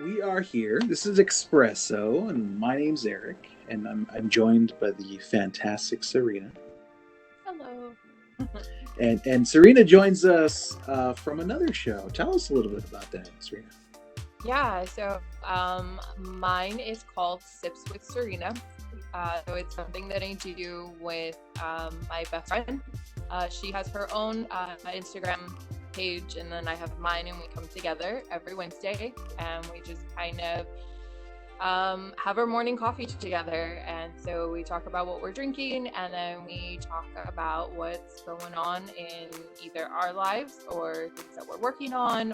we are here. This is Express-0, and my name's Eric, and I'm joined by the fantastic Serena. Hello. And Serena joins us from another show. Tell us a little bit about that, Serena. Yeah, so mine is called Sips with Serena. So it's something that I do with my best friend. She has her own Instagram page, and then I have mine, and we come together every Wednesday, and we just kind of have our morning coffee together. And so we talk about what we're drinking, and then we talk about what's going on in either our lives or things that we're working on,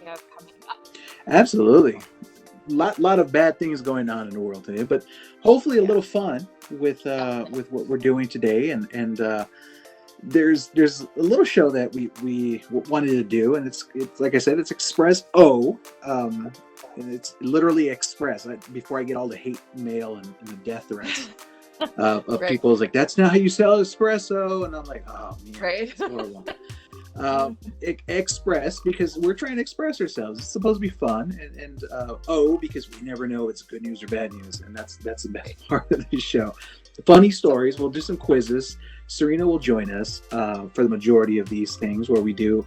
we have coming up. Absolutely. Lot of bad things going on in the world today, but hopefully a little fun with what we're doing today. And there's a little show that we wanted to do, and it's like I said, it's Express-0, and it's literally Express. Before I get all the hate mail and the death threats of Right. people, is like, that's not how you sell espresso, and I'm like, oh man, Right. it's horrible. Express, because we're trying to express ourselves. It's supposed to be fun, and O, because we never know if it's good news or bad news, and that's the best part of the show. Funny stories. We'll do some quizzes. Serena will join us for the majority of these things, where we do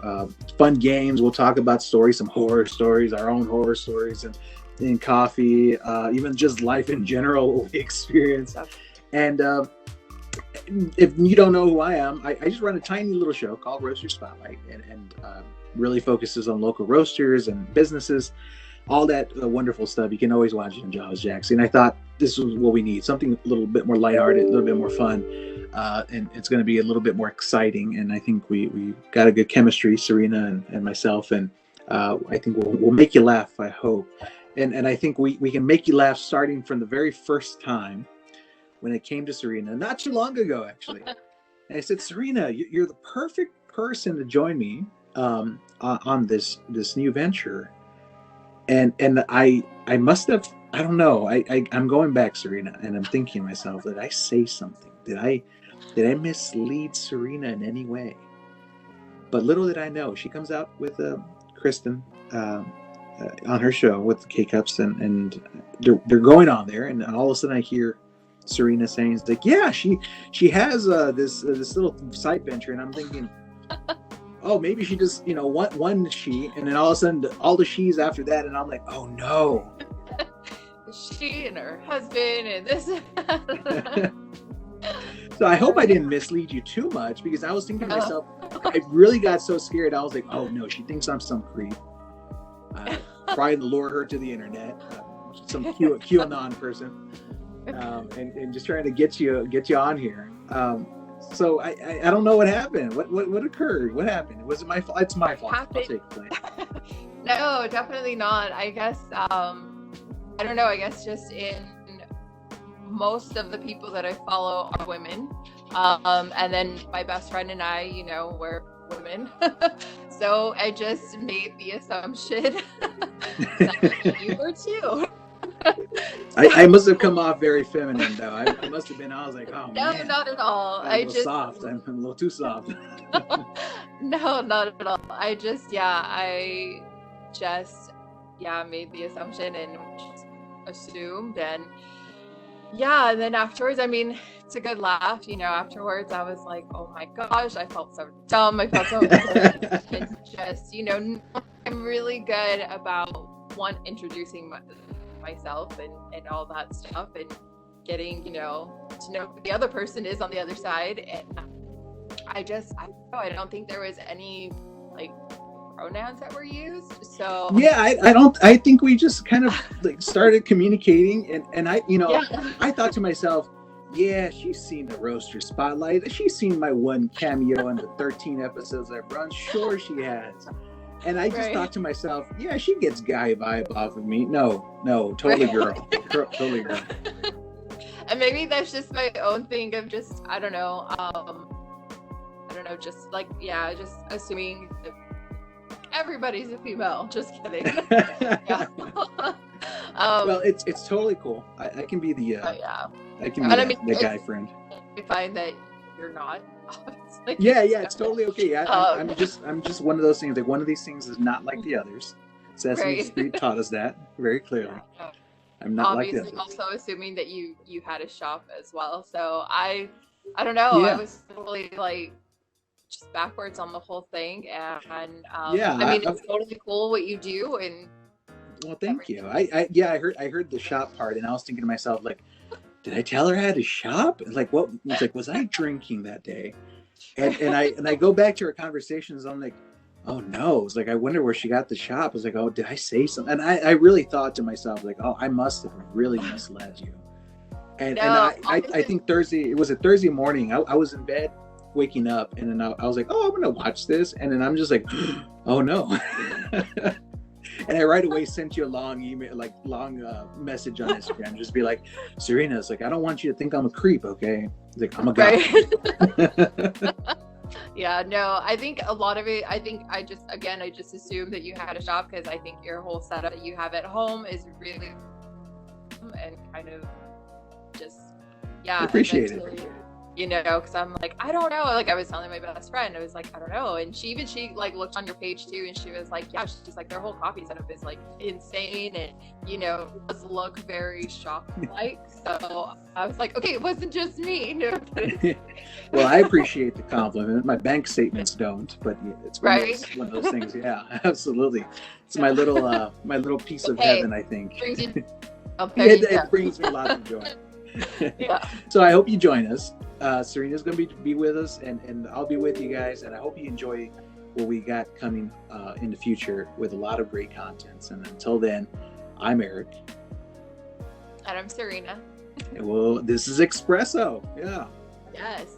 fun games. We'll talk about stories, some horror stories, our own horror stories, and in coffee, even just life in general, what we experience. And if you don't know who I am, I just run a tiny little show called Roastery Spotlight, and really focuses on local roasters and businesses, all that wonderful stuff. You can always watch it on Jaws Jackson. I thought this was what we need, something a little bit more lighthearted, a little bit more fun, and it's going to be a little bit more exciting. And I think we got a good chemistry, Serena and myself, and I think we'll make you laugh, I hope. And I think we can make you laugh starting from the very first time when it came to Serena, not too long ago, actually. And I said, Serena, you're the perfect person to join me on this new venture. And I must have, I don't know, I'm going back, Serena, and I'm thinking to myself, did I say something? Did I mislead Serena in any way? But little did I know, she comes out with Kristen on her show with the K-Cups, and they're going on there, and all of a sudden I hear Serena saying, it's like, yeah, she has this little side venture, and I'm thinking, oh, maybe she just one she, and then all of a sudden all the she's after that, and I'm like, oh no. She and her husband and this. So I hope I didn't mislead you too much, because I was thinking to myself, I really got so scared. I was like, oh no, she thinks I'm some creep, trying to lure her to the internet, some QAnon person. And just trying to get you on here. So I don't know what happened. What occurred? What happened? Was it my fault? It's my fault. I'll take blame. No, definitely not. I guess I don't know. I guess just in most of the people that I follow are women, and then my best friend and I, we're women. So I just made the assumption that you were too. I must have come off very feminine, though. I must have been. I was like, oh no, man, not at all. I'm a little soft. I'm a little too soft. No, not at all. I just made the assumption and just assumed, and then afterwards, I mean, it's a good laugh. Afterwards, I was like, oh my gosh, I felt so dumb. I felt so and just, I'm really good about introducing myself and all that stuff, and getting to know who the other person is on the other side. And I don't think there was any like pronouns that were used, so yeah, I think we just kind of like started communicating, and I I thought to myself, yeah, she's seen the Roaster Spotlight, she's seen my one cameo in the 13 episodes I've run, sure she has. And I just thought to myself, yeah, she gets guy vibe off of me. No, totally girl. Totally girl. And maybe that's just my own thing of just, I don't know, just like, just assuming that everybody's a female. Just kidding. Well, it's totally cool. I can be the the guy friend. I find that you're not. Yeah, it's totally okay. I'm just one of those things. Like, one of these things is not like the others. Sesame Right. Street taught us that very clearly. Yeah. I'm not like Obviously, that. also assuming that you had a shop as well. So I don't know. I Yeah. was totally like just backwards on the whole thing, and Yeah. I mean, it's totally cool what you do, and Well, thank you. I heard the shop part, and I was thinking to myself, like, did I tell her I had a shop? And like, what? It's like, was I drinking that day? And I go back to our conversations. I'm like, oh no. It's like, I wonder where she got the shop. I was like, oh, did I say something? And I really thought to myself, like, oh, I must have really misled you. And I think Thursday, it was a Thursday morning. I was in bed waking up, and then I was like, oh, I'm gonna watch this, and then I'm just like, oh no. And I right away sent you a long email, like long message on Instagram, just be like, Serena, it's like, I don't want you to think I'm a creep, okay? It's like, I'm a guy. right. Yeah, no, I think a lot of it, I just assumed that you had a shop because I think your whole setup that you have at home is really and kind of just, yeah, I appreciate it. You know, because I'm like, I don't know. Like I was telling my best friend, I was like, I don't know. And she like looked on your page too, and she was like, yeah, she's like, their whole coffee setup is like insane, and you know, does look very shop-like. So I was like, okay, it wasn't just me. No. Well, I appreciate the compliment. My bank statements don't, but it's one of those things. Yeah, absolutely. It's my little piece of heaven, I think. It brings me lots of joy. Yeah. So I hope you join us. Serena's going to be with us, and I'll be with you guys. And I hope you enjoy what we got coming in the future with a lot of great contents. And until then, I'm Eric. And I'm Serena. Well, this is Express-0. Yeah. Yes.